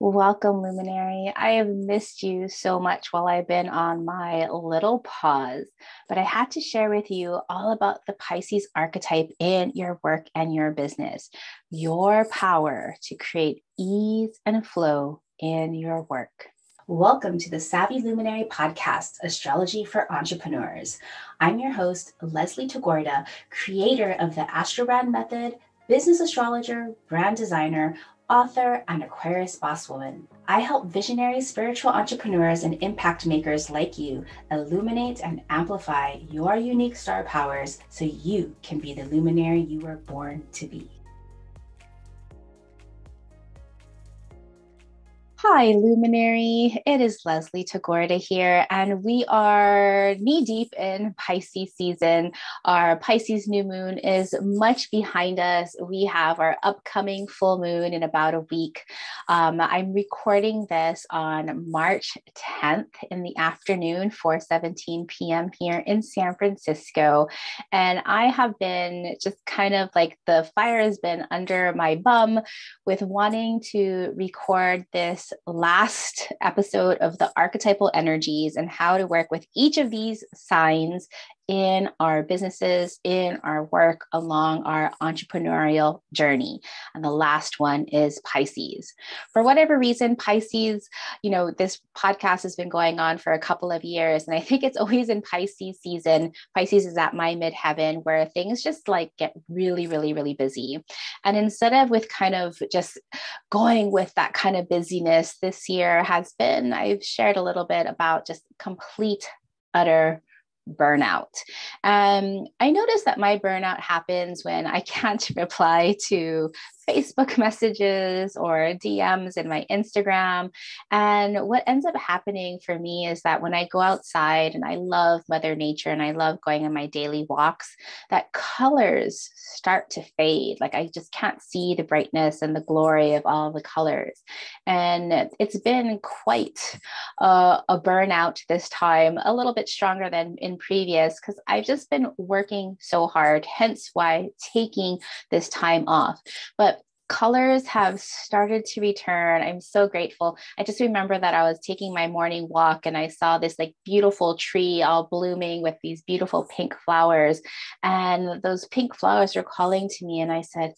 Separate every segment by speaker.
Speaker 1: Welcome, Luminary. I have missed you so much while I've been on my little pause, but I had to share with you all about the Pisces archetype in your work and your business, your power to create ease and flow in your work. Welcome to the Savvy Luminary podcast, Astrology for Entrepreneurs. I'm your host, Leslie Tagorda, creator of the Astrobrand Method, business astrologer, brand designer, author, and Aquarius boss woman. I help visionary spiritual entrepreneurs and impact makers like you illuminate and amplify your unique star powers so you can be the luminary you were born to be. Hi, Luminary. It is Leslie Tagorda here, and we are knee deep in Pisces season. Our Pisces new moon is much behind us. We have our upcoming full moon in about a week. I'm recording this on March 10th in the afternoon, 4:17 p.m. here in San Francisco. And I have been just kind of like the fire has been under my bum with wanting to record this last episode of the archetypal energies and how to work with each of these signs in our businesses, in our work along our entrepreneurial journey. And the last one is Pisces. For whatever reason, Pisces, this podcast has been going on for a couple of years. And I think it's always in Pisces season. Pisces is at my midheaven where things just like get really, really, really busy. And instead of with kind of just going with that kind of busyness, this year has been, I've shared a little bit about just complete, utter burnout. I noticed that my burnout happens when I can't reply to Facebook messages or DMs in my Instagram. And what ends up happening for me is that when I go outside and I love Mother Nature and I love going on my daily walks, that colors start to fade. Like I just can't see the brightness and the glory of all the colors. And it's been quite a burnout this time, a little bit stronger than in previous, because I've just been working so hard, hence why taking this time off. But colors have started to return. I'm so grateful. I just remember that I was taking my morning walk and I saw this like beautiful tree all blooming with these beautiful pink flowers. And those pink flowers were calling to me. And I said,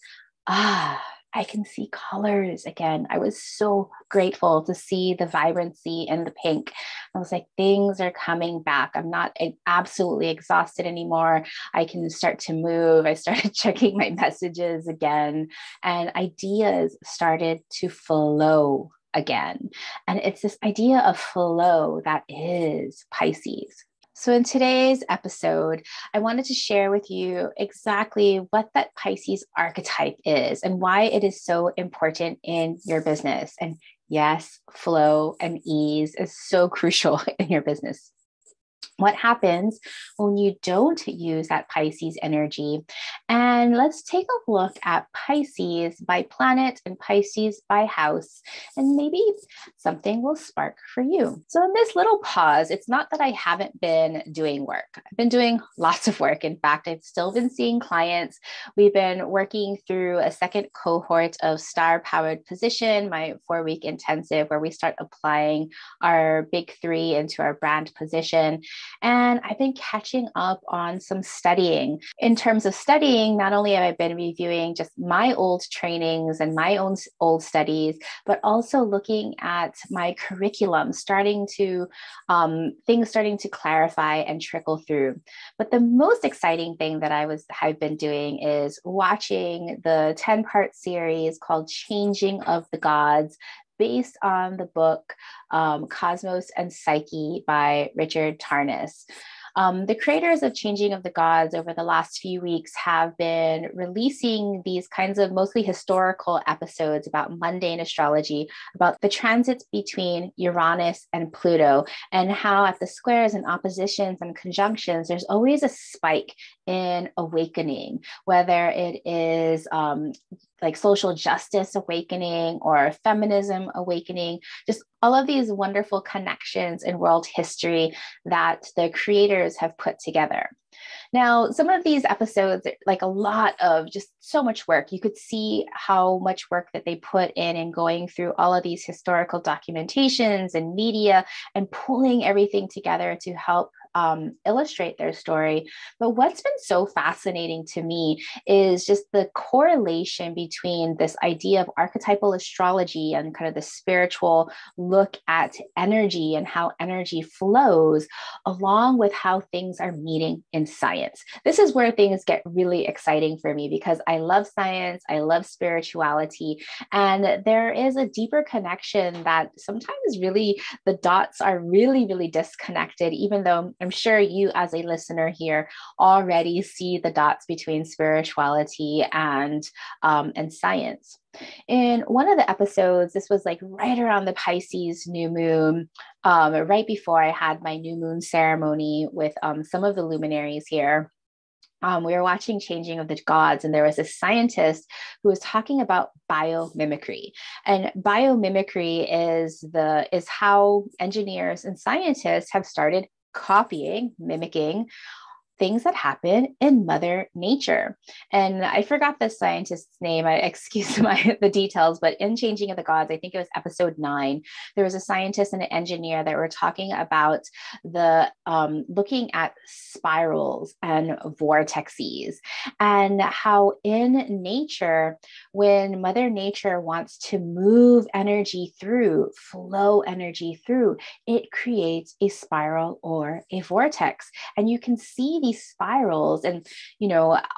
Speaker 1: I can see colors again. I was so grateful to see the vibrancy in the pink. I was like, things are coming back. I'm not absolutely exhausted anymore. I can start to move. I started checking my messages again, and ideas started to flow again. And it's this idea of flow that is Pisces. So in today's episode, I wanted to share with you exactly what that Pisces archetype is and why it is so important in your business. And yes, flow and ease is so crucial in your business. What happens when you don't use that Pisces energy? And let's take a look at Pisces by planet and Pisces by house, and maybe something will spark for you. So in this little pause, it's not that I haven't been doing work. I've been doing lots of work. In fact, I've still been seeing clients. We've been working through a second cohort of Star Powered Position, my 4-week intensive, where we start applying our big 3 into our brand position. And I've been catching up on some studying. In terms of studying, not only have I been reviewing just my old trainings and my own old studies, but also looking at my curriculum, things starting to clarify and trickle through. But the most exciting thing that I've been doing is watching the 10-part series called Changing of the Gods, based on the book Cosmos and Psyche by Richard Tarnas. The creators of Changing of the Gods over the last few weeks have been releasing these kinds of mostly historical episodes about mundane astrology, about the transits between Uranus and Pluto, and how at the squares and oppositions and conjunctions, there's always a spike in awakening, whether it is like social justice awakening or feminism awakening, just all of these wonderful connections in world history that the creators have put together. Now, some of these episodes, like a lot of just so much work, you could see how much work that they put in going through all of these historical documentations and media and pulling everything together to help illustrate their story. But what's been so fascinating to me is just the correlation between this idea of archetypal astrology and kind of the spiritual look at energy and how energy flows, along with how things are meeting in science. This is where things get really exciting for me because I love science, I love spirituality, and there is a deeper connection that sometimes really the dots are really, really disconnected, even though I'm sure you as a listener here already see the dots between spirituality and science. In one of the episodes, this was like right around the Pisces new moon, right before I had my new moon ceremony with some of the luminaries here. We were watching Changing of the Gods, and there was a scientist who was talking about biomimicry. And biomimicry is how engineers and scientists have started copying, mimicking things that happen in Mother Nature. And I forgot the scientist's name. I excuse the details, but in Changing of the Gods, I think it was episode 9, there was a scientist and an engineer that were talking about the looking at spirals and vortexes, and how in nature, when Mother Nature wants to move energy through, flow energy through, it creates a spiral or a vortex. And you can see these spirals, and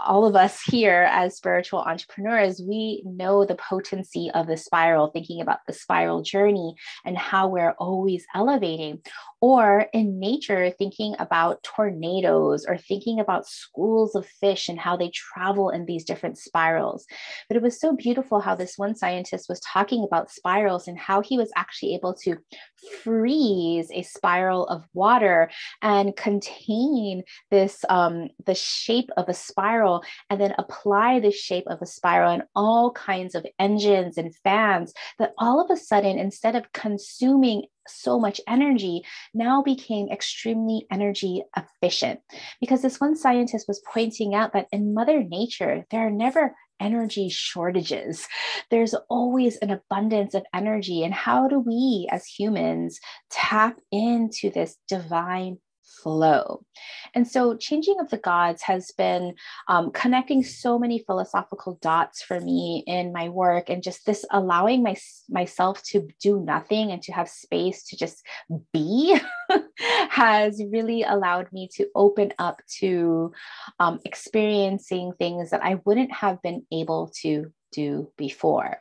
Speaker 1: all of us here as spiritual entrepreneurs, we know the potency of the spiral, thinking about the spiral journey and how we're always elevating. Or in nature, thinking about tornadoes or thinking about schools of fish and how they travel in these different spirals. But it was so beautiful how this one scientist was talking about spirals and how he was actually able to freeze a spiral of water and contain this the shape of a spiral, and then apply the shape of a spiral in all kinds of engines and fans, that all of a sudden, instead of consuming so much energy, now became extremely energy efficient. Because this one scientist was pointing out that in Mother Nature, there are never energy shortages. There's always an abundance of energy. And how do we as humans tap into this divine flow? And so Changing of the Gods has been connecting so many philosophical dots for me in my work, and just this allowing myself to do nothing and to have space to just be has really allowed me to open up to experiencing things that I wouldn't have been able to do before.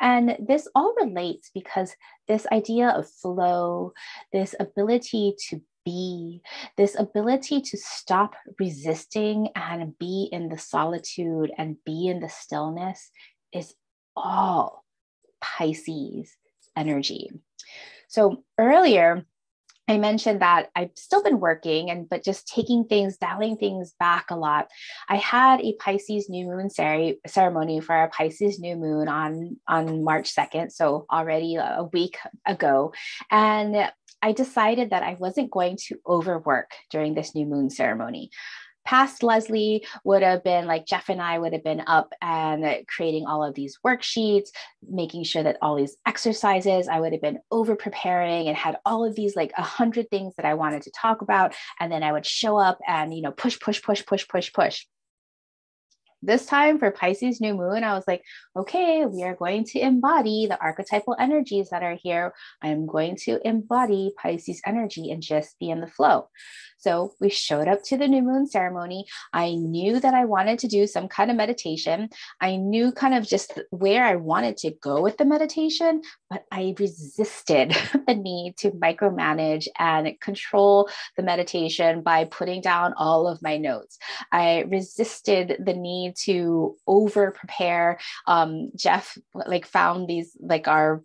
Speaker 1: And this all relates because this idea of flow, this ability to be, this ability to stop resisting and be in the solitude and be in the stillness, is all Pisces energy. So earlier, I mentioned that I've still been working but just taking things, dialing things back a lot. I had a Pisces new moon ceremony for our Pisces new moon on March 2nd. So already a week ago. And I decided that I wasn't going to overwork during this new moon ceremony. Past Leslie would have been like Jeff and I would have been up and creating all of these worksheets, making sure that all these exercises, I would have been over preparing and had all of these like 100 things that I wanted to talk about. And then I would show up and, push. This time for Pisces new moon, I was like, okay, we are going to embody the archetypal energies that are here. I'm going to embody Pisces energy and just be in the flow. So we showed up to the new moon ceremony. I knew that I wanted to do some kind of meditation. I knew kind of just where I wanted to go with the meditation, but I resisted the need to micromanage and control the meditation by putting down all of my notes. I resisted the need wanted to over prepare. Jeff like found these like our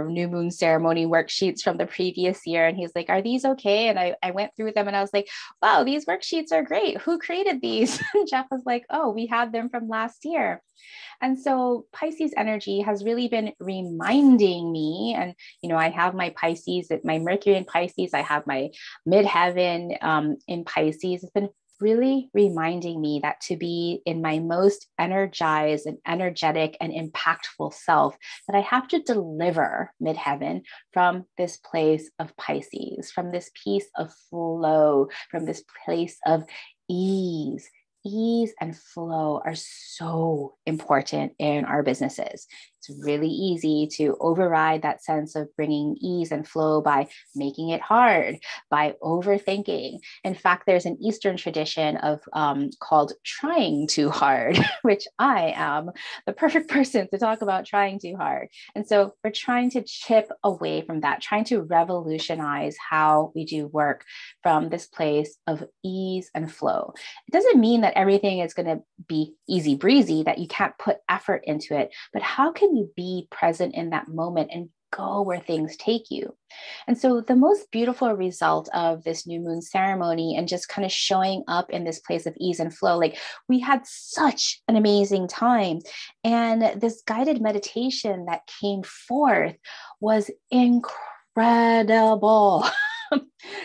Speaker 1: new moon ceremony worksheets from the previous year. And he's like, are these okay? And I went through them and I was like, wow, these worksheets are great. Who created these? And Jeff was like, oh, we had them from last year. And so Pisces energy has really been reminding me, and, you know, I have my Pisces, my Mercury in Pisces, I have my midheaven in Pisces. It's been really reminding me that to be in my most energized and energetic and impactful self, that I have to deliver midheaven from this place of Pisces, from this piece of flow, from this place of ease. Ease and flow are so important in our businesses. It's really easy to override that sense of bringing ease and flow by making it hard, by overthinking. In fact, there's an Eastern tradition of called trying too hard, which I am the perfect person to talk about trying too hard. And so we're trying to chip away from that, trying to revolutionize how we do work from this place of ease and flow. It doesn't mean that everything is going to be easy breezy, that you can't put effort into it, but how can you be present in that moment and go where things take you? And so the most beautiful result of this new moon ceremony and just kind of showing up in this place of ease and flow, like we had such an amazing time. And this guided meditation that came forth was incredible.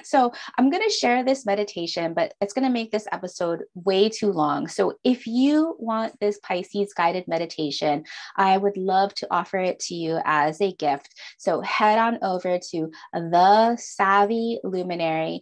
Speaker 1: So I'm going to share this meditation, but it's going to make this episode way too long. So if you want this Pisces guided meditation, I would love to offer it to you as a gift. So head on over to the Savvy Luminary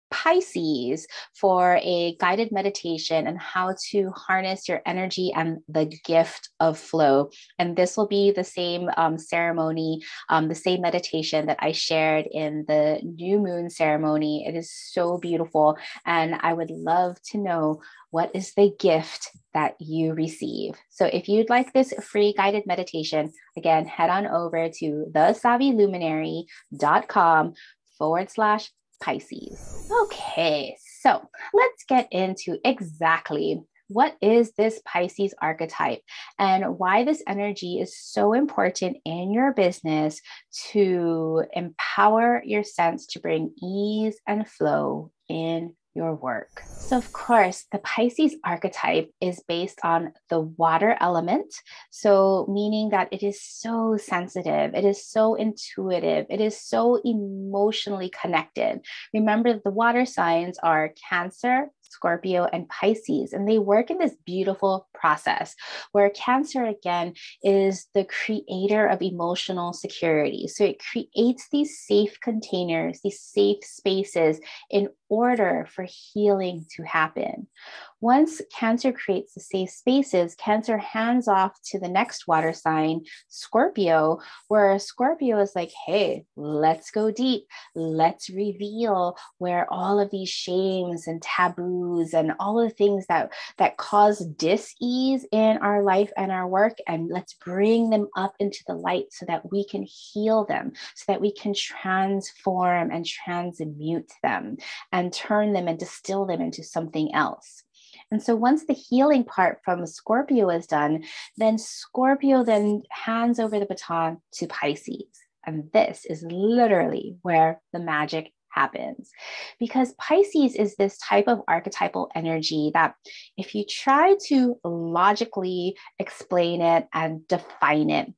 Speaker 1: /Pisces for a guided meditation and how to harness your energy and the gift of flow. And this will be the same ceremony, the same meditation that I shared in the new moon ceremony. It is so beautiful. And I would love to know, what is the gift that you receive? So if you'd like this free guided meditation, again, head on over to thesavvyluminary.com /Pisces. Okay, so let's get into exactly what is this Pisces archetype and why this energy is so important in your business to empower your sense to bring ease and flow in your work. So of course, the Pisces archetype is based on the water element. So meaning that it is so sensitive, it is so intuitive, it is so emotionally connected. Remember, the water signs are Cancer, Scorpio, and Pisces, and they work in this beautiful process where Cancer, again, is the creator of emotional security. So it creates these safe containers, these safe spaces in order for healing to happen. Once Cancer creates the safe spaces, Cancer hands off to the next water sign, Scorpio, where Scorpio is like, hey, let's go deep. Let's reveal where all of these shames and taboos and all of the things that cause dis-ease in our life and our work, and let's bring them up into the light so that we can heal them, so that we can transform and transmute them and turn them and distill them into something else. And so once the healing part from Scorpio is done, then Scorpio then hands over the baton to Pisces. And this is literally where the magic happens, because Pisces is this type of archetypal energy that if you try to logically explain it and define it,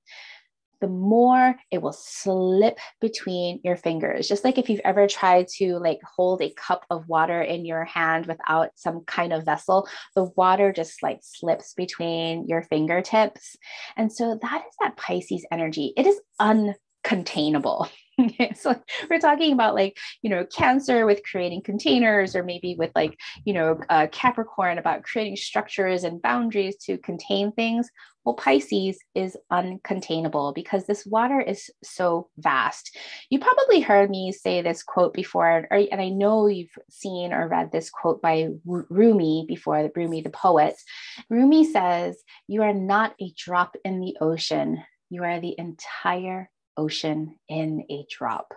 Speaker 1: the more it will slip between your fingers. Just like if you've ever tried to like hold a cup of water in your hand without some kind of vessel, the water just like slips between your fingertips. And so that is that Pisces energy. It is uncontainable. So we're talking about like, you know, Cancer with creating containers, or maybe with like, you know, Capricorn about creating structures and boundaries to contain things. Well, Pisces is uncontainable because this water is so vast. You probably heard me say this quote before, and I know you've seen or read this quote by Rumi before, Rumi the poet. Rumi says, "You are not a drop in the ocean. You are the entire ocean in a drop."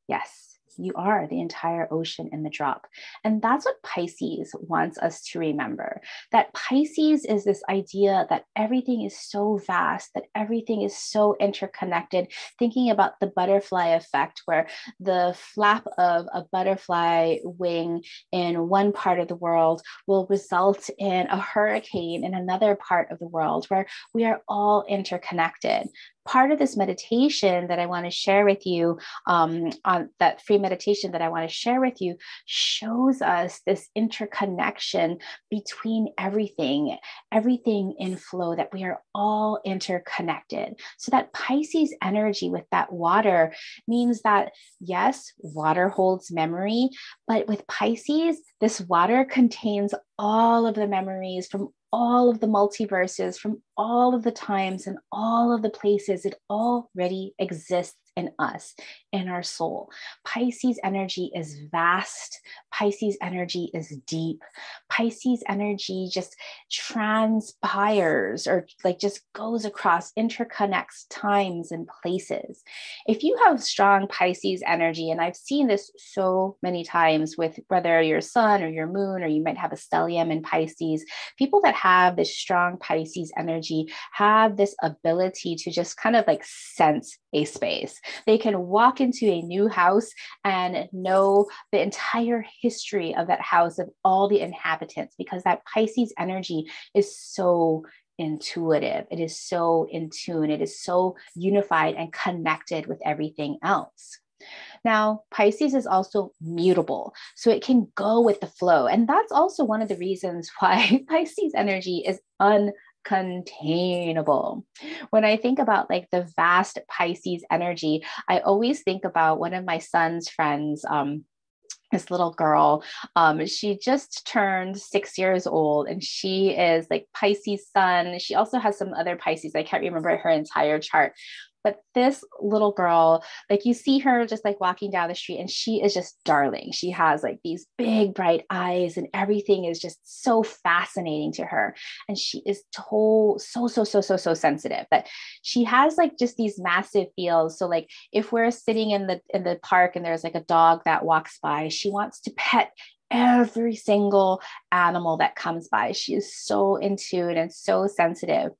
Speaker 1: Yes, you are the entire ocean in the drop. And that's what Pisces wants us to remember, that Pisces is this idea that everything is so vast, that everything is so interconnected. Thinking about the butterfly effect, where the flap of a butterfly wing in one part of the world will result in a hurricane in another part of the world, where we are all interconnected. Part of this meditation that I want to share with you, on that free meditation that I want to share with you, shows us this interconnection between everything in flow, that we are all interconnected. So that Pisces energy with that water means that, yes, water holds memory, but with Pisces, this water contains all of the memories from all of the multiverses, from all of the times and all of the places. It already exists in us, in our soul. Pisces energy is vast. Pisces energy is deep. Pisces energy just transpires, or like just goes across, interconnects times and places. If you have strong Pisces energy, and I've seen this so many times with whether your sun or your moon, or you might have a stellium in Pisces, people that have this strong Pisces energy have this ability to just kind of like sense a space. They can walk into a new house and know the entire history of that house, of all the inhabitants, because that Pisces energy is so intuitive. It is so in tune. It is so unified and connected with everything else. Now, Pisces is also mutable, so it can go with the flow. And that's also one of the reasons why Pisces energy is uncontainable. When I think about like the vast Pisces energy, I always think about one of my son's friends, this little girl. She just turned 6 years old, and she is like Pisces sun. She also has some other Pisces. I can't remember her entire chart. But this little girl, like you see her just like walking down the street, and she is just darling. She has like these big, bright eyes, and everything is just so fascinating to her. And she is so sensitive, that she has like just these massive feels. So like if we're sitting in the park and there's like a dog that walks by, she wants to pet every single animal that comes by. She is so in tune and so sensitive.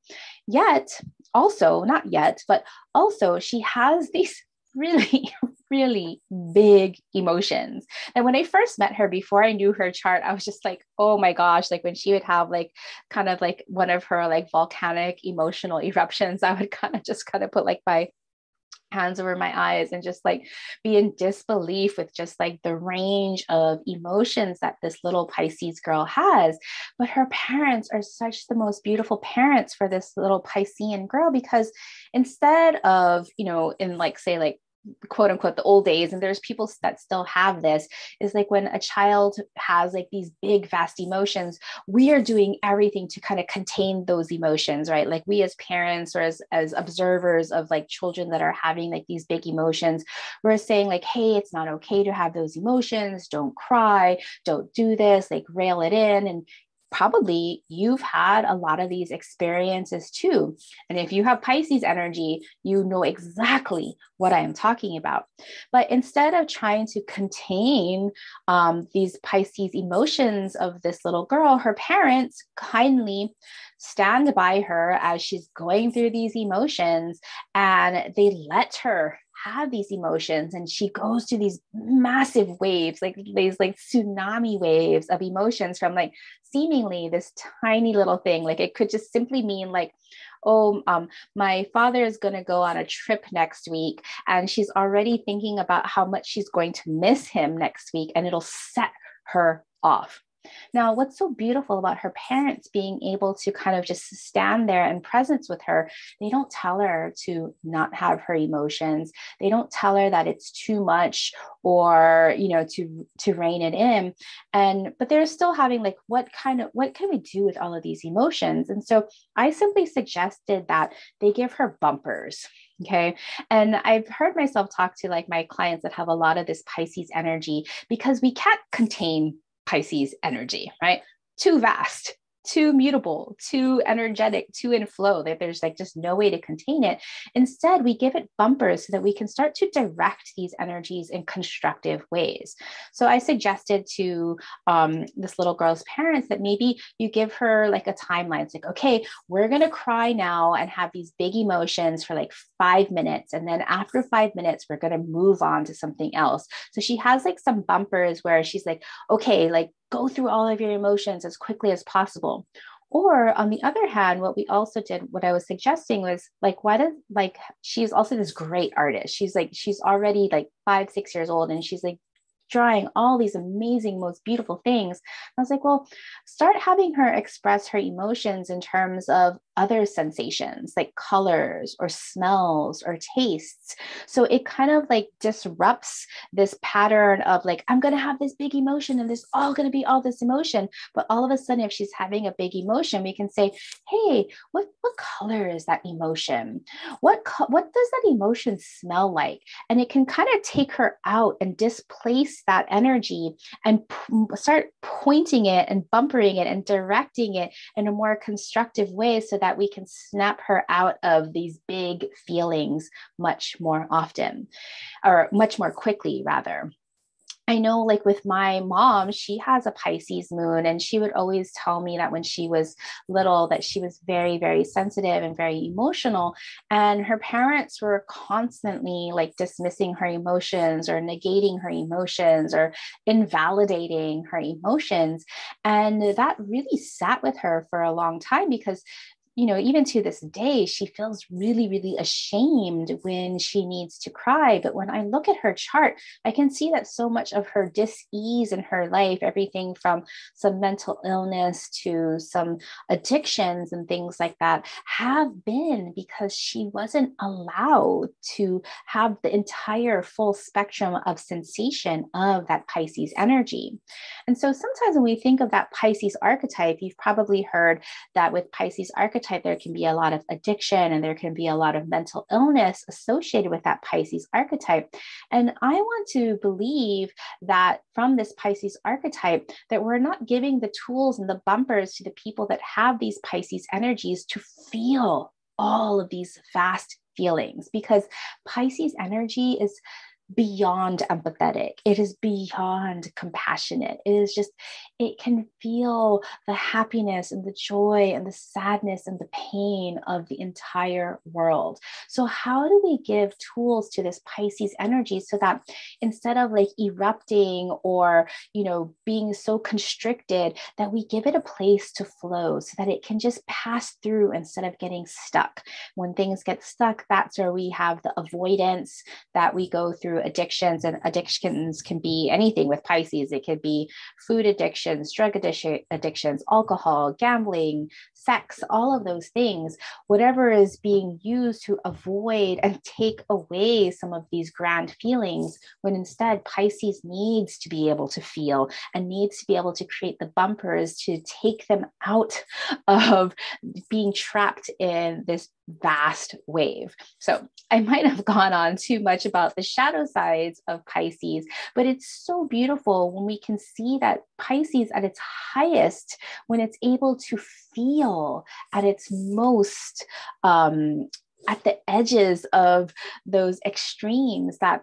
Speaker 1: Yet, also, not yet, but also she has these really, really big emotions. And when I first met her, before I knew her chart, I was just like, oh my gosh, like when she would have like kind of like one of her like volcanic emotional eruptions, I would kind of put like my hands over my eyes and just like be in disbelief with just like the range of emotions that this little Pisces girl has. But her parents are such the most beautiful parents for this little Piscean girl, because instead of, in like, say, like, quote unquote the old days, and there's people that still have this, is like when a child has like these big vast emotions, we are doing everything to kind of contain those emotions, right? Like we as parents, or as observers of like children that are having like these big emotions, we're saying like, hey, it's not okay to have those emotions, don't cry, don't do this, like rail it in. And probably you've had a lot of these experiences too. And if you have Pisces energy, you know exactly what I am talking about. But instead of trying to contain these Pisces emotions of this little girl, her parents kindly stand by her as she's going through these emotions, and they let her have these emotions. And she goes through these massive waves, like these like tsunami waves of emotions, from like seemingly this tiny little thing. Like it could just simply mean like, oh, my father is going to go on a trip next week, and she's already thinking about how much she's going to miss him next week, and it'll set her off. Now, what's so beautiful about her parents being able to kind of just stand there in presence with her, they don't tell her to not have her emotions. They don't tell her that it's too much, or, to rein it in. But they're still having like, what can we do with all of these emotions? And so I simply suggested that they give her bumpers. Okay. And I've heard myself talk to like my clients that have a lot of this Pisces energy, because we can't contain Pisces energy, right? Too vast. too mutable, too energetic, too in flow, that there's like just no way to contain it. Instead, we give it bumpers so that we can start to direct these energies in constructive ways. So I suggested to this little girl's parents that maybe you give her like a timeline. It's like, okay, we're going to cry now and have these big emotions for like 5 minutes. And then after 5 minutes, we're going to move on to something else. So she has like some bumpers where she's like, okay, like go through all of your emotions as quickly as possible. Or on the other hand, what we also did, what I was suggesting was like, why does like, she's also this great artist. She's already like 5, 6 years old, and she's like drawing all these amazing, most beautiful things. I was like, well, start having her express her emotions in terms of other sensations like colors or smells or tastes. So it kind of like disrupts this pattern of like, I'm going to have this big emotion and this all going to be all this emotion. But all of a sudden, if she's having a big emotion, we can say, hey, what color is that emotion? What does that emotion smell like? And it can kind of take her out and displace that energy and start pointing it and bumpering it and directing it in a more constructive way so that we can snap her out of these big feelings much more often, or much more quickly, rather. I know, like with my mom, she has a Pisces moon, and she would always tell me that when she was little, that she was very, very sensitive and very emotional. And her parents were constantly like dismissing her emotions or negating her emotions or invalidating her emotions. And that really sat with her for a long time because even to this day, she feels really, really ashamed when she needs to cry. But when I look at her chart, I can see that so much of her dis-ease in her life, everything from some mental illness to some addictions and things like that, have been because she wasn't allowed to have the entire full spectrum of sensation of that Pisces energy. And so sometimes when we think of that Pisces archetype, you've probably heard that with Pisces archetype, there can be a lot of addiction and there can be a lot of mental illness associated with that Pisces archetype. And I want to believe that from this Pisces archetype, that we're not giving the tools and the bumpers to the people that have these Pisces energies to feel all of these vast feelings, because Pisces energy is beyond empathetic. It is beyond compassionate. It is just, it can feel the happiness and the joy and the sadness and the pain of the entire world. So how do we give tools to this Pisces energy so that instead of like erupting or, being so constricted, that we give it a place to flow so that it can just pass through instead of getting stuck? When things get stuck, that's where we have the avoidance, that we go through addictions, and addictions can be anything with Pisces. It could be food addictions, drug addictions, alcohol, gambling, sex, all of those things, whatever is being used to avoid and take away some of these grand feelings, when instead Pisces needs to be able to feel and needs to be able to create the bumpers to take them out of being trapped in this vast wave. So I might have gone on too much about the shadow sides of Pisces, but it's so beautiful when we can see that Pisces at its highest, when it's able to feel at its most, at the edges of those extremes, that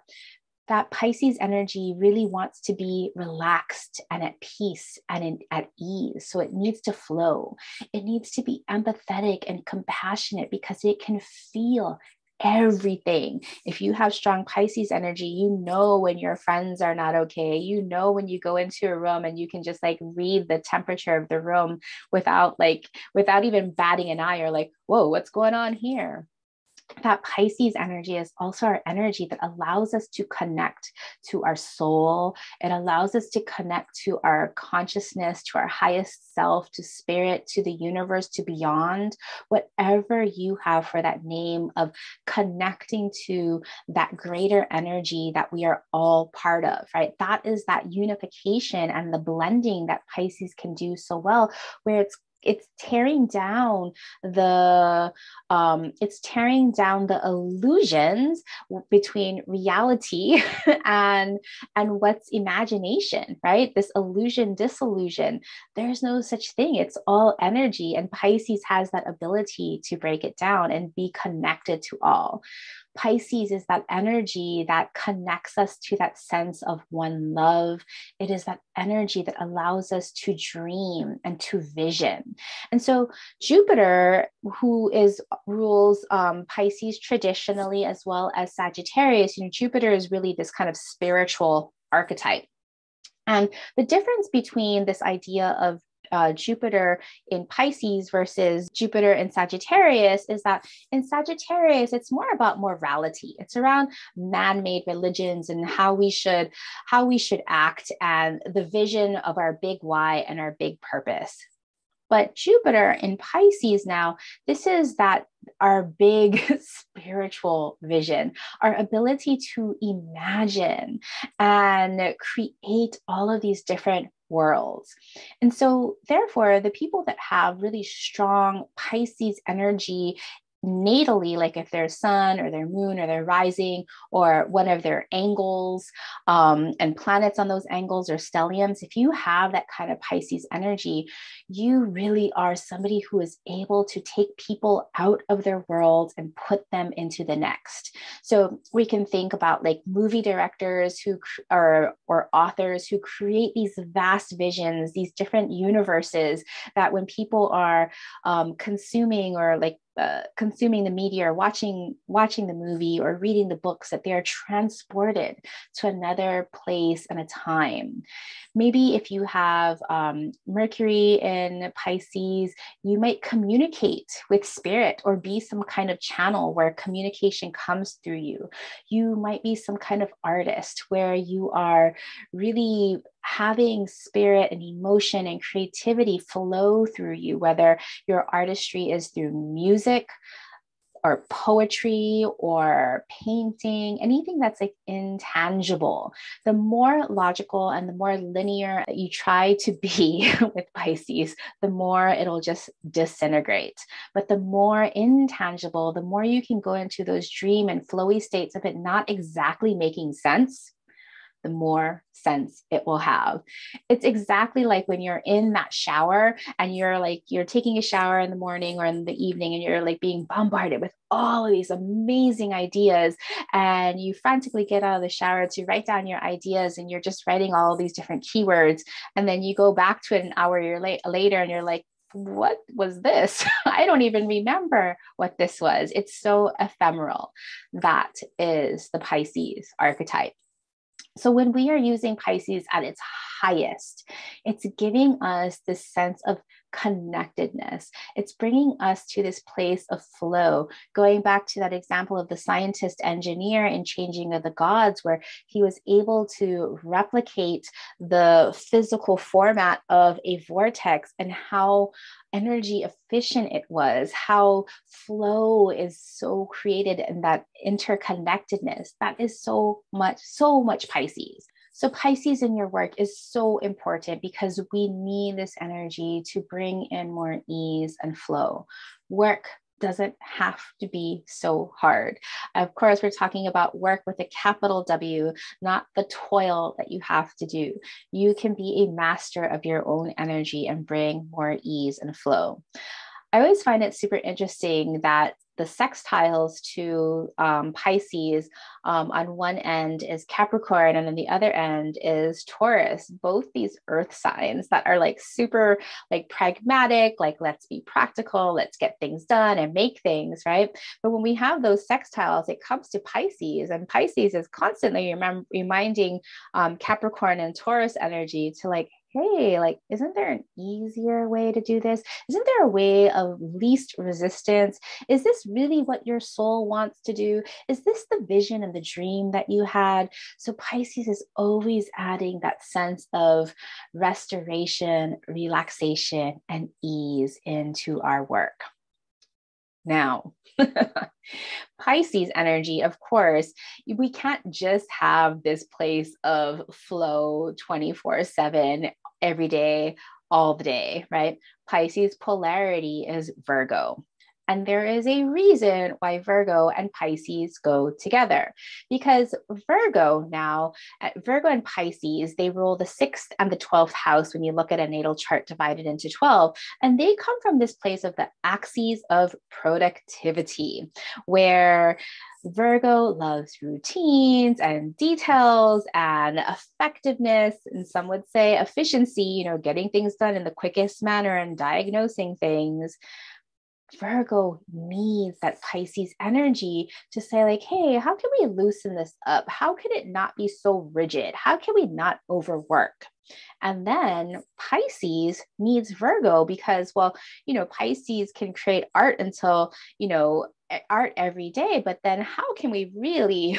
Speaker 1: Pisces energy really wants to be relaxed and at peace and at ease. So it needs to flow. It needs to be empathetic and compassionate because it can feel everything. If you have strong Pisces energy, when your friends are not okay. When you go into a room and you can just like read the temperature of the room without even batting an eye, or like, whoa, what's going on here? That Pisces energy is also our energy that allows us to connect to our soul. It allows us to connect to our consciousness, to our highest self, to spirit, to the universe, to beyond, whatever you have for that name of connecting to that greater energy that we are all part of, right? That is that unification and the blending that Pisces can do so well, where it's tearing down the illusions between reality and what's imagination, right? This illusion, disillusion. There's no such thing. It's all energy, and Pisces has that ability to break it down and be connected to all. Pisces is that energy that connects us to that sense of one love. It is that energy that allows us to dream and to vision. And so Jupiter, who rules Pisces traditionally, as well as Sagittarius, Jupiter is really this kind of spiritual archetype. And the difference between this idea of Jupiter in Pisces versus Jupiter in Sagittarius is that in Sagittarius, it's more about morality. It's around man-made religions and how we should act, and the vision of our big why and our big purpose. But Jupiter in Pisces now, this is that our big spiritual vision, our ability to imagine and create all of these different worlds. And so therefore, the people that have really strong Pisces energy natally, like if their sun or their moon or their rising or one of their angles and planets on those angles or stelliums, if you have that kind of Pisces energy, you really are somebody who is able to take people out of their world and put them into the next. So we can think about like movie directors who or authors who create these vast visions, these different universes that when people are consuming or like consuming the media or watching the movie or reading the books, that they are transported to another place and a time. Maybe if you have Mercury in Pisces, you might communicate with spirit or be some kind of channel where communication comes through you. You might be some kind of artist where you are really having spirit and emotion and creativity flow through you, whether your artistry is through music or poetry or painting, anything that's like intangible. The more logical and the more linear that you try to be with Pisces, the more it'll just disintegrate. But the more intangible, the more you can go into those dream and flowy states of it not exactly making sense, the more sense it will have. It's exactly like when you're in that shower and you're taking a shower in the morning or in the evening and you're like being bombarded with all of these amazing ideas, and you frantically get out of the shower to write down your ideas and you're just writing all of these different keywords, and then you go back to it an hour later and you're like, what was this? I don't even remember what this was. It's so ephemeral. That is the Pisces archetype. So when we are using Pisces at its highest, it's giving us this sense of connectedness. It's bringing us to this place of flow, going back to that example of the scientist engineer in Changing of the Gods, where he was able to replicate the physical format of a vortex and how energy efficient it was, how flow is so created, and that interconnectedness. That is so much Pisces. So Pisces in your work is so important because we need this energy to bring in more ease and flow. Work doesn't have to be so hard. Of course, we're talking about work with a capital W, not the toil that you have to do. You can be a master of your own energy and bring more ease and flow. I always find it super interesting that the sextiles to Pisces on one end is Capricorn and on the other end is Taurus, both these earth signs that are like super like pragmatic, like let's be practical, let's get things done and make things, right? But when we have those sextiles, it comes to Pisces, and Pisces is constantly reminding Capricorn and Taurus energy to like, hey, like, isn't there an easier way to do this? Isn't there a way of least resistance? Is this really what your soul wants to do? Is this the vision and the dream that you had? So Pisces is always adding that sense of restoration, relaxation, and ease into our work. Now, Pisces energy, of course, we can't just have this place of flow 24/7 every day, all the day, right? Pisces polarity is Virgo. And there is a reason why Virgo and Pisces go together, because Virgo and Pisces, they rule the 6th and the 12th house when you look at a natal chart divided into 12. And they come from this place of the axes of productivity, where Virgo loves routines and details and effectiveness, and some would say efficiency, getting things done in the quickest manner and diagnosing things. Virgo needs that Pisces energy to say, like, hey, how can we loosen this up? How can it not be so rigid? How can we not overwork? And then Pisces needs Virgo because, well, Pisces can create art until, art every day, but then how can we really,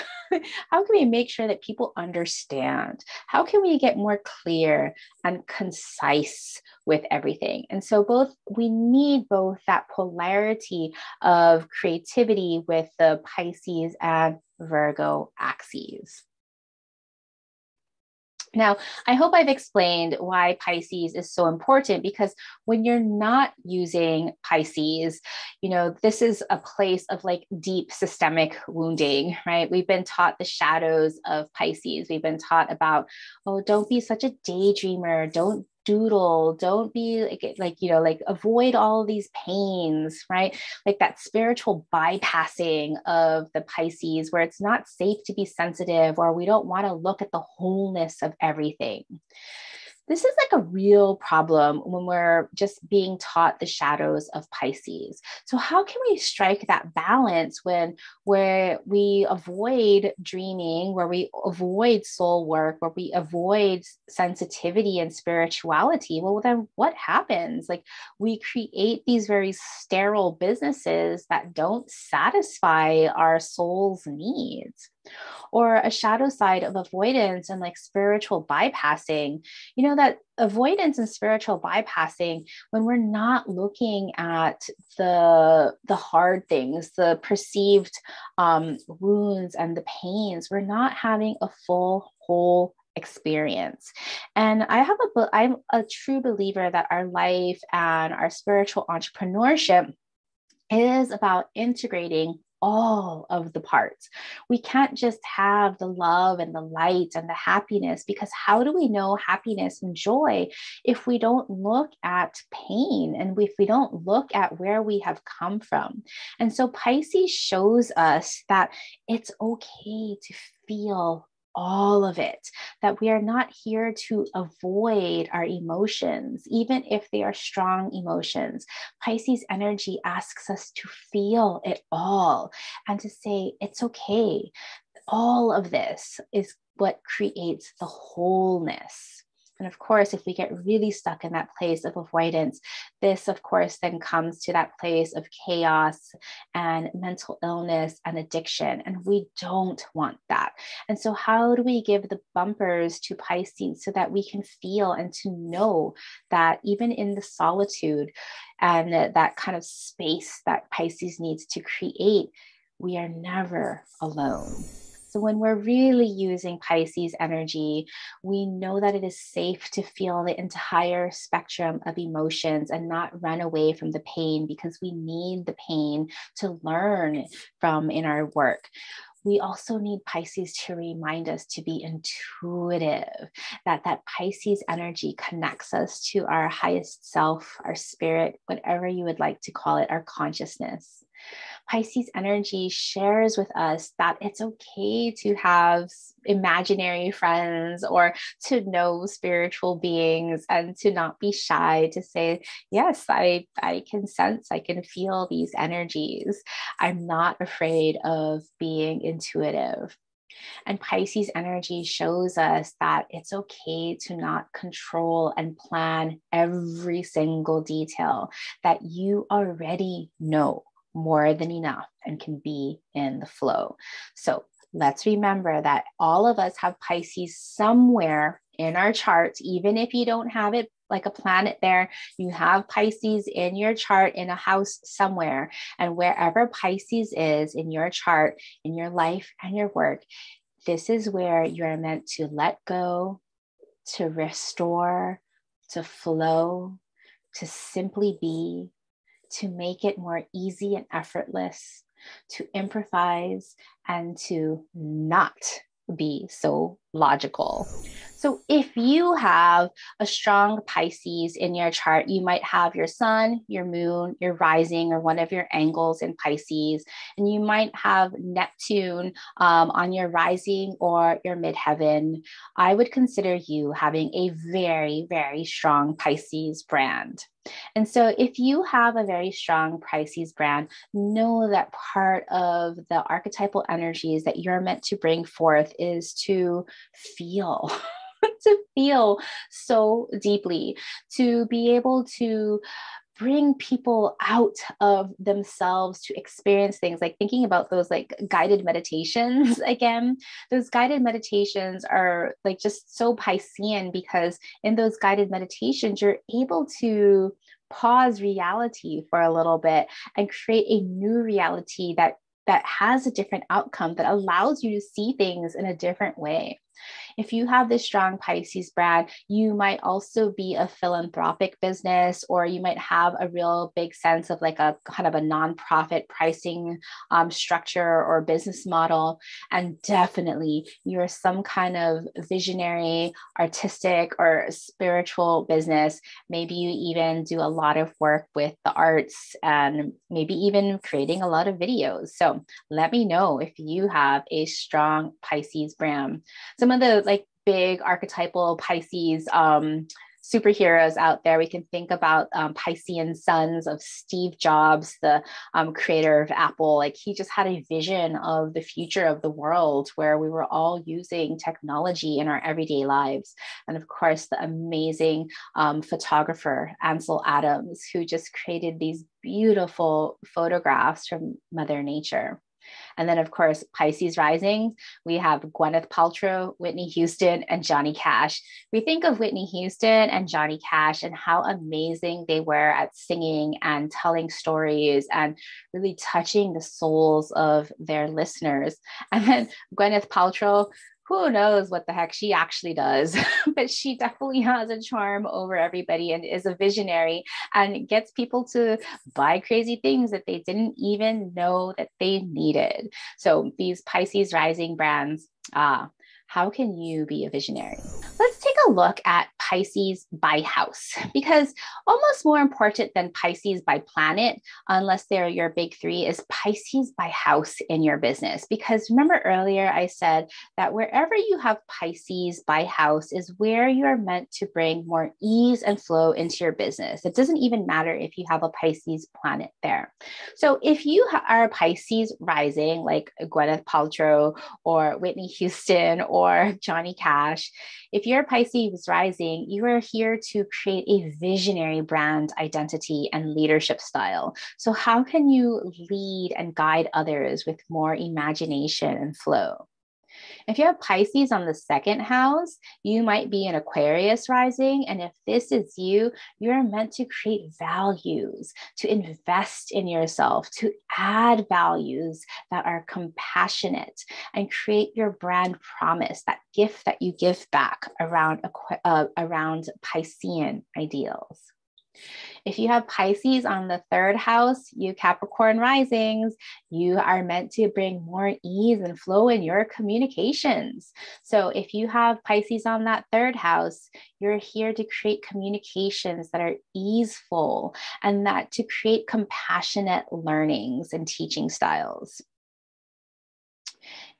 Speaker 1: how can we make sure that people understand? How can we get more clear and concise with everything? And so we need both that polarity of creativity with the Pisces and Virgo axes. Now, I hope I've explained why Pisces is so important, because when you're not using Pisces, this is a place of like deep systemic wounding, right? We've been taught the shadows of Pisces. We've been taught about, oh, don't be such a daydreamer. Don't doodle. Don't be like avoid all these pains, right? Like that spiritual bypassing of the Pisces, where it's not safe to be sensitive, or we don't want to look at the wholeness of everything. This is like a real problem when we're just being taught the shadows of Pisces. So how can we strike that balance where we avoid dreaming, where we avoid soul work, where we avoid sensitivity and spirituality? Well, then what happens? Like, we create these very sterile businesses that don't satisfy our soul's needs. Or a shadow side of avoidance and like spiritual bypassing, that avoidance and spiritual bypassing, when we're not looking at the hard things, the perceived wounds and the pains, we're not having a full whole experience. And I'm a true believer that our life and our spiritual entrepreneurship is about integrating all of the parts. We can't just have the love and the light and the happiness, because how do we know happiness and joy if we don't look at pain and if we don't look at where we have come from? And so Pisces shows us that it's okay to feel all of it, that we are not here to avoid our emotions, even if they are strong emotions. Pisces energy asks us to feel it all and to say, it's okay. All of this is what creates the wholeness. And of course, if we get really stuck in that place of avoidance, this, of course, then comes to that place of chaos and mental illness and addiction. And we don't want that. And so how do we give the bumpers to Pisces so that we can feel and to know that even in the solitude and that kind of space that Pisces needs to create, we are never alone. So when we're really using Pisces energy, we know that it is safe to feel the entire spectrum of emotions and not run away from the pain, because we need the pain to learn from in our work. We also need Pisces to remind us to be intuitive, that Pisces energy connects us to our highest self, our spirit, whatever you would like to call it, our consciousness. Pisces energy shares with us that it's okay to have imaginary friends or to know spiritual beings, and to not be shy to say, yes, I can sense, I can feel these energies. I'm not afraid of being intuitive. And Pisces energy shows us that it's okay to not control and plan every single detail, that you already know more than enough and can be in the flow. So let's remember that all of us have Pisces somewhere in our charts. Even if you don't have it like a planet there, you have Pisces in your chart in a house somewhere. And wherever Pisces is in your chart, in your life and your work, this is where you're meant to let go, to restore, to flow, to simply be, to make it more easy and effortless, to improvise, and to not be so logical. So if you have a strong Pisces in your chart, you might have your sun, your moon, your rising, or one of your angles in Pisces, and you might have Neptune on your rising or your midheaven. I would consider you having a very, very strong Pisces brand. And so if you have a very strong Pisces brand, know that part of the archetypal energies that you're meant to bring forth is to feel, to feel so deeply, to be able to bring people out of themselves to experience things, like thinking about those like guided meditations again. Those guided meditations are like just so Piscean, because in those guided meditations, you're able to pause reality for a little bit and create a new reality that has a different outcome, that allows you to see things in a different way. If you have this strong Pisces brand, you might also be a philanthropic business, or you might have a real big sense of like a kind of a nonprofit pricing structure or business model. And definitely you're some kind of visionary, artistic, or spiritual business. Maybe you even do a lot of work with the arts and maybe even creating a lot of videos. So let me know if you have a strong Pisces brand. Some of the like big archetypal Pisces superheroes out there, we can think about Piscean sons of Steve Jobs, the creator of Apple. Like, he just had a vision of the future of the world where we were all using technology in our everyday lives. And of course, the amazing photographer Ansel Adams, who just created these beautiful photographs from Mother Nature. And then, of course, Pisces rising, we have Gwyneth Paltrow, Whitney Houston, and Johnny Cash. We think of Whitney Houston and Johnny Cash and how amazing they were at singing and telling stories and really touching the souls of their listeners. And then Gwyneth Paltrow, who knows what the heck she actually does, but she definitely has a charm over everybody and is a visionary and gets people to buy crazy things that they didn't even know that they needed. So these Pisces rising brands, how can you be a visionary? Let's take a look at Pisces by house, because almost more important than Pisces by planet, unless they're your big three, is Pisces by house in your business. Because remember earlier I said that wherever you have Pisces by house is where you're meant to bring more ease and flow into your business. It doesn't even matter if you have a Pisces planet there. So if you are Pisces rising, like Gwyneth Paltrow or Whitney Houston or Johnny Cash, if you're Pisces rising, you are here to create a visionary brand identity and leadership style. So how can you lead and guide others with more imagination and flow? If you have Pisces on the second house, you might be an Aquarius rising. And if this is you, you're meant to create values, to invest in yourself, to add values that are compassionate and create your brand promise, that gift that you give back around Piscean ideals. If you have Pisces on the third house, you Capricorn risings, you are meant to bring more ease and flow in your communications. So if you have Pisces on that third house, you're here to create communications that are easeful and that to create compassionate learnings and teaching styles.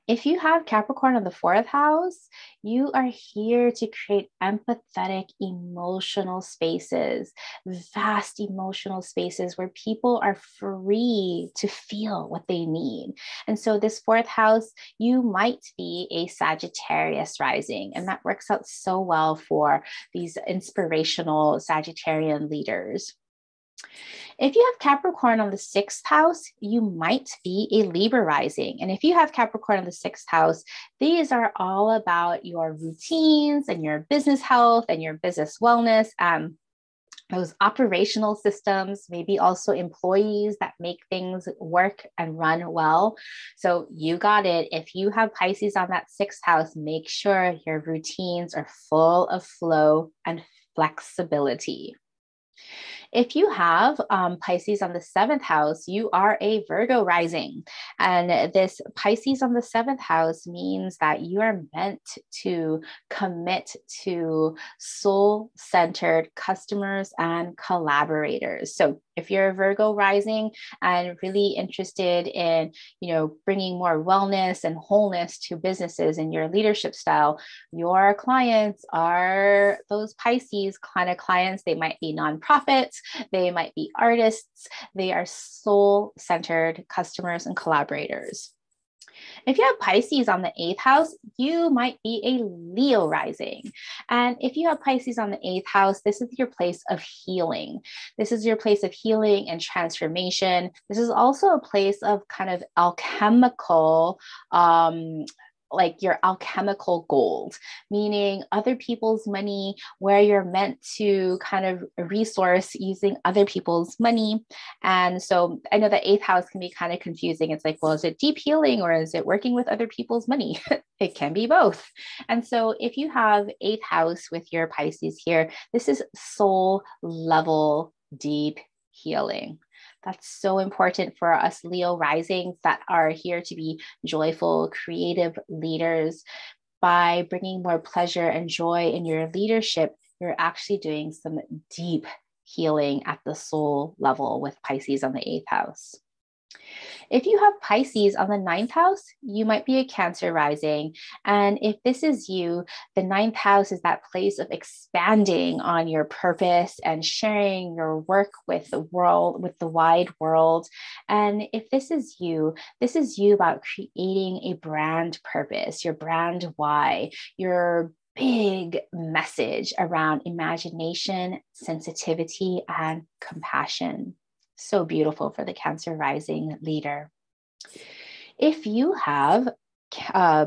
Speaker 1: If you have Capricorn in the fourth house, you are here to create empathetic, emotional spaces, vast emotional spaces where people are free to feel what they need. And so this fourth house, you might be a Sagittarius rising, and that works out so well for these inspirational Sagittarian leaders. If you have Capricorn on the sixth house, you might be a Libra rising. And if you have Capricorn on the sixth house, these are all about your routines and your business health and your business wellness. Those operational systems, maybe also employees that make things work and run well. So you got it. If you have Pisces on that sixth house, make sure your routines are full of flow and flexibility. If you have Pisces on the 7th house, you are a Virgo rising. And this Pisces on the 7th house means that you are meant to commit to soul-centered customers and collaborators. So if you're a Virgo rising and really interested in, bringing more wellness and wholeness to businesses in your leadership style, your clients are those Pisces kind of clients. They might be nonprofits, they might be artists, they are soul-centered customers and collaborators. If you have Pisces on the 8th house, you might be a Leo rising. And if you have Pisces on the 8th house, this is your place of healing. This is your place of healing and transformation. This is also a place of kind of alchemical, like your alchemical gold, meaning other people's money, where you're meant to kind of resource using other people's money. And so I know the 8th house can be kind of confusing. It's like, well, is it deep healing or is it working with other people's money? It can be both. And so if you have 8th house with your Pisces here, this is soul level deep healing. That's so important for us Leo risings that are here to be joyful, creative leaders. By bringing more pleasure and joy in your leadership, you're actually doing some deep healing at the soul level with Pisces on the 8th house. If you have Pisces on the 9th house, you might be a Cancer rising. And if this is you, the 9th house is that place of expanding on your purpose and sharing your work with the world, with the wide world. And if this is you about creating a brand purpose, your brand why, your big message around imagination, sensitivity, and compassion. So beautiful for the Cancer rising leader. If you have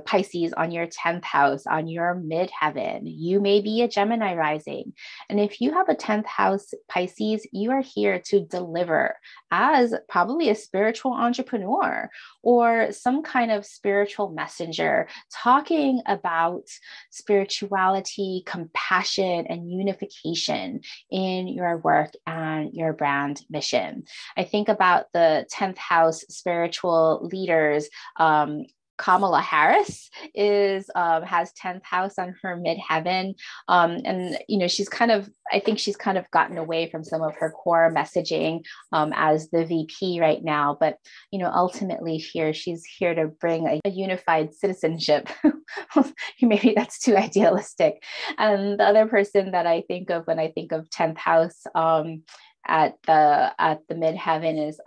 Speaker 1: Pisces on your 10th house, on your midheaven, you may be a Gemini rising. And if you have a 10th house Pisces, you are here to deliver as probably a spiritual entrepreneur or some kind of spiritual messenger, talking about spirituality, compassion, and unification in your work and your brand mission. I think about the 10th house spiritual leaders. Kamala Harris has 10th house on her midheaven. And, I think she's kind of gotten away from some of her core messaging as the VP right now. But, ultimately she's here to bring a unified citizenship. Maybe that's too idealistic. And the other person that I think of when I think of 10th house, at the midheaven is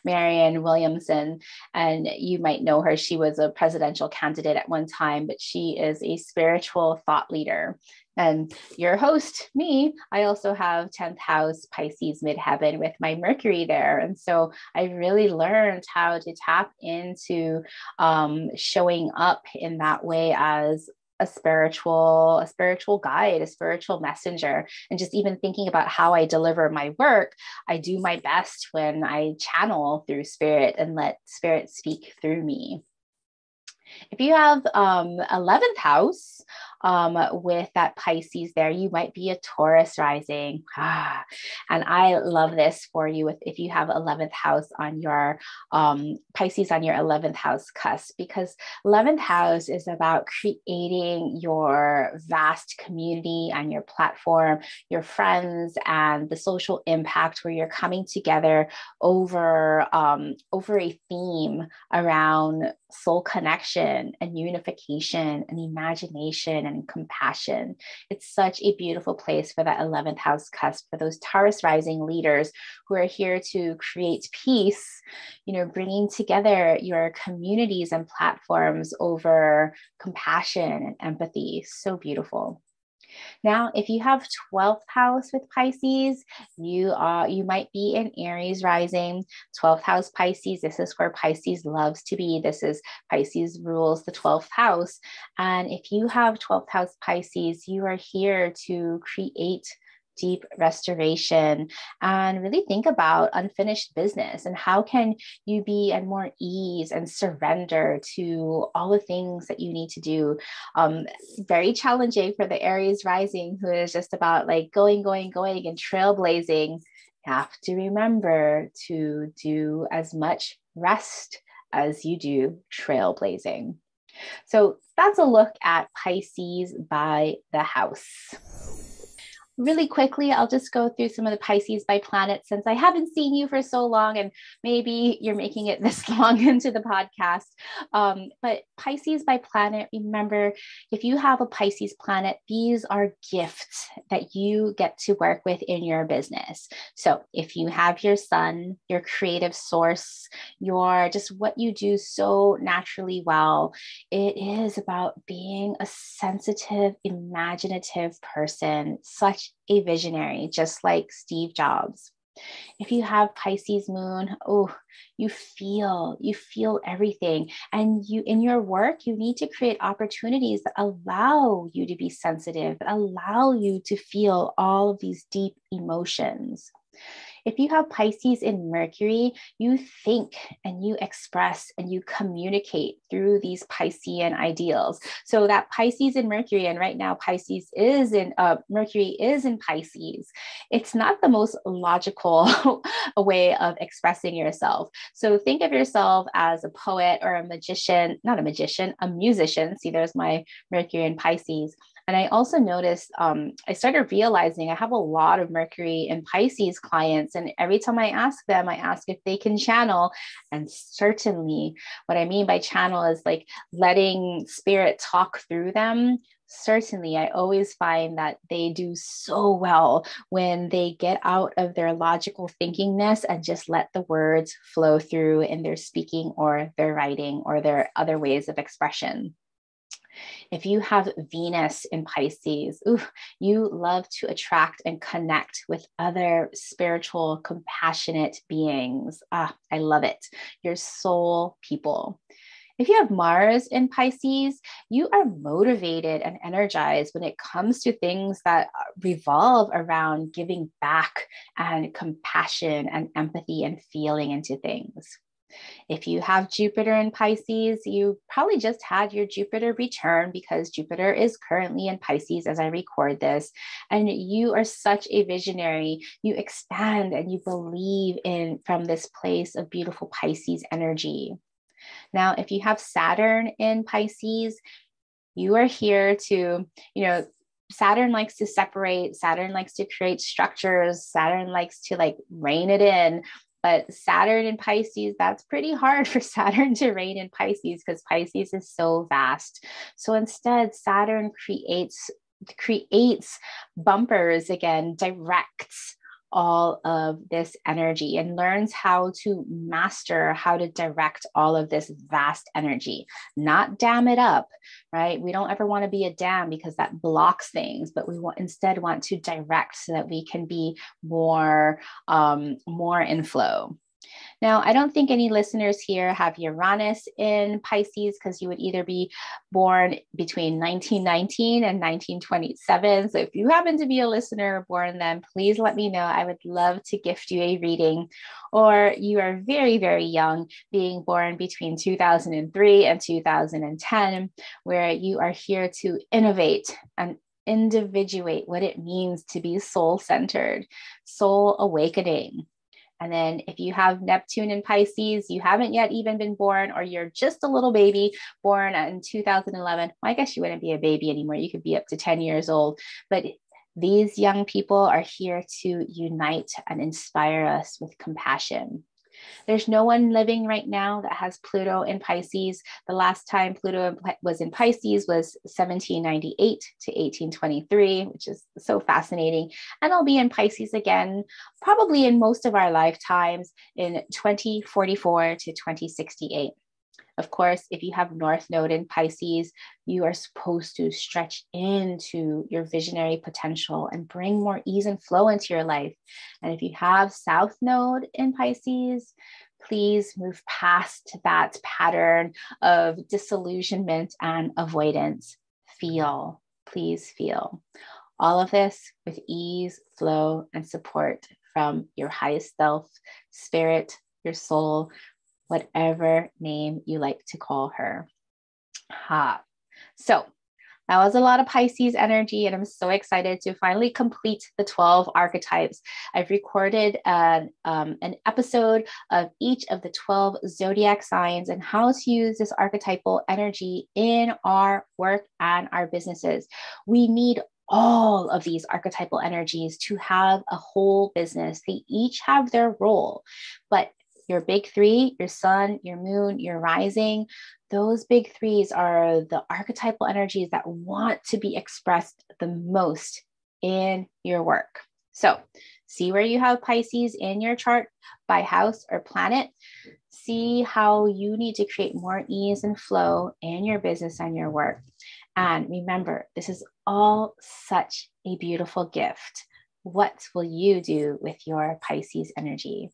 Speaker 1: Marianne Williamson, and you might know her. She was a presidential candidate at one time, but she is a spiritual thought leader. And your host, me, I also have 10th house Pisces midheaven with my Mercury there. And so I really learned how to tap into showing up in that way as a spiritual guide, a spiritual messenger. And just even thinking about how I deliver my work, I do my best when I channel through spirit and let spirit speak through me. If you have 11th house with that Pisces there, you might be a Taurus rising. And I love this for you if you have 11th house on your Pisces on your 11th house cusp, because 11th house is about creating your vast community and your platform, your friends, and the social impact where you're coming together over a theme around soul connection and unification and imagination and compassion. It's such a beautiful place for that 11th house cusp, for those Taurus rising leaders who are here to create peace, bringing together your communities and platforms over compassion and empathy. So beautiful. Now, if you have 12th house with Pisces, you might be an Aries rising. 12th house Pisces, this is where Pisces loves to be. This is Pisces rules the 12th house. And if you have 12th house Pisces, you are here to create deep restoration, and really think about unfinished business and how can you be at more ease and surrender to all the things that you need to do. Very challenging for the Aries rising, who is just about like going and trailblazing. You have to remember to do as much rest as you do trailblazing. So that's a look at Pisces by the house. Really quickly, I'll just go through some of the Pisces by planet since I haven't seen you for so long, and maybe you're making it this long into the podcast. But Pisces by planet, remember, if you have a Pisces planet, these are gifts that you get to work with in your business. So if you have your sun, your creative source, your just what you do so naturally well, it is about being a sensitive, imaginative person, such a visionary, just like Steve Jobs. If you have Pisces moon, you feel everything. And you, in your work, you need to create opportunities that allow you to be sensitive, that allow you to feel all of these deep emotions. If you have Pisces in Mercury, you think and you express and you communicate through these Piscean ideals. So that Pisces in Mercury, and right now Mercury is in Pisces. It's not the most logical way of expressing yourself. So think of yourself as a poet or a magician, not a magician, a musician. See, there's my Mercury in Pisces. And I also noticed, I started realizing I have a lot of Mercury and Pisces clients. And every time I ask them, I ask if they can channel. And certainly what I mean by channel is like letting spirit talk through them. Certainly, I always find that they do so well when they get out of their logical thinkingness and just let the words flow through in their speaking or their writing or their other ways of expression. If you have Venus in Pisces, you love to attract and connect with other spiritual, compassionate beings. I love it. You're soul people. If you have Mars in Pisces, you are motivated and energized when it comes to things that revolve around giving back and compassion and empathy and feeling into things. If you have Jupiter in Pisces, you probably just had your Jupiter return because Jupiter is currently in Pisces as I record this. And you are such a visionary. You expand and you believe in from this place of beautiful Pisces energy. Now, if you have Saturn in Pisces, you are here to, Saturn likes to separate. Saturn likes to create structures. Saturn likes to like rein it in. But Saturn in Pisces, that's pretty hard for Saturn to reign in Pisces because Pisces is so vast. So instead, Saturn creates bumpers again, directs all of this energy and learns how to master how to direct all of this vast energy, not dam it up, right? We don't ever want to be a dam because that blocks things, but we instead want to direct so that we can be more in flow. Now, I don't think any listeners here have Uranus in Pisces because you would either be born between 1919 and 1927. So if you happen to be a listener born then, please let me know. I would love to gift you a reading. Or you are very, very young, being born between 2003 and 2010, where you are here to innovate and individuate what it means to be soul-centered, soul awakening. And then if you have Neptune in Pisces, you haven't yet even been born, or you're just a little baby born in 2011. Well, I guess you wouldn't be a baby anymore. You could be up to 10 years old. But these young people are here to unite and inspire us with compassion. There's no one living right now that has Pluto in Pisces. The last time Pluto was in Pisces was 1798 to 1823, which is so fascinating. And I'll be in Pisces again, probably in most of our lifetimes in 2044 to 2068. Of course, if you have North Node in Pisces, you are supposed to stretch into your visionary potential and bring more ease and flow into your life. And if you have South Node in Pisces, please move past that pattern of disillusionment and avoidance. Feel, please feel. All of this with ease, flow, and support from your highest self, spirit, your soul, whatever name you like to call her. So that was a lot of Pisces energy, and I'm so excited to finally complete the 12 archetypes. I've recorded an episode of each of the 12 zodiac signs and how to use this archetypal energy in our work and our businesses. We need all of these archetypal energies to have a whole business. They each have their role, but your big three, your sun, your moon, your rising, those big threes are the archetypal energies that want to be expressed the most in your work. So see where you have Pisces in your chart by house or planet. See how you need to create more ease and flow in your business and your work. And remember, this is all such a beautiful gift. What will you do with your Pisces energy?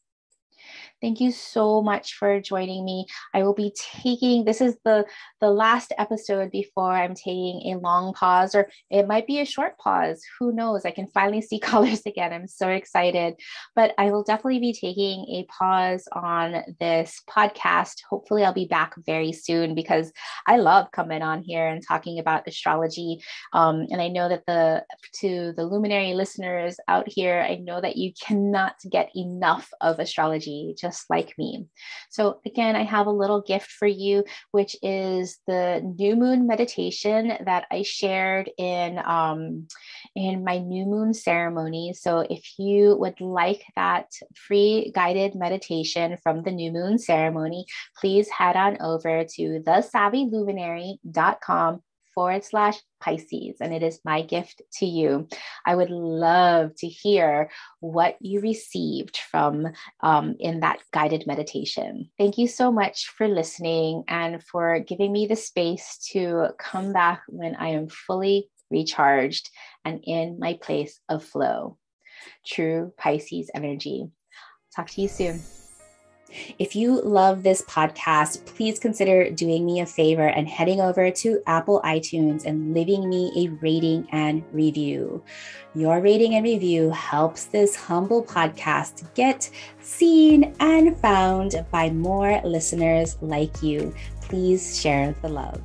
Speaker 1: Thank you so much for joining me. I will be taking, this is the last episode before I'm taking a long pause, or it might be a short pause. Who knows? I can finally see colors again. I'm so excited. But I will definitely be taking a pause on this podcast. Hopefully I'll be back very soon because I love coming on here and talking about astrology. And I know that to the Luminary listeners out here, I know that you cannot get enough of astrology, just like me. So again, I have a little gift for you, which is the new moon meditation that I shared in my new moon ceremony. So if you would like that free guided meditation from the new moon ceremony, please head on over to thesavvyluminary.com/Pisces, and it is my gift to you. I would love to hear what you received from in that guided meditation. Thank you so much for listening and for giving me the space to come back when I am fully recharged and in my place of flow. True Pisces energy. Talk to you soon. If you love this podcast, please consider doing me a favor and heading over to Apple iTunes and leaving me a rating and review. Your rating and review helps this humble podcast get seen and found by more listeners like you. Please share the love.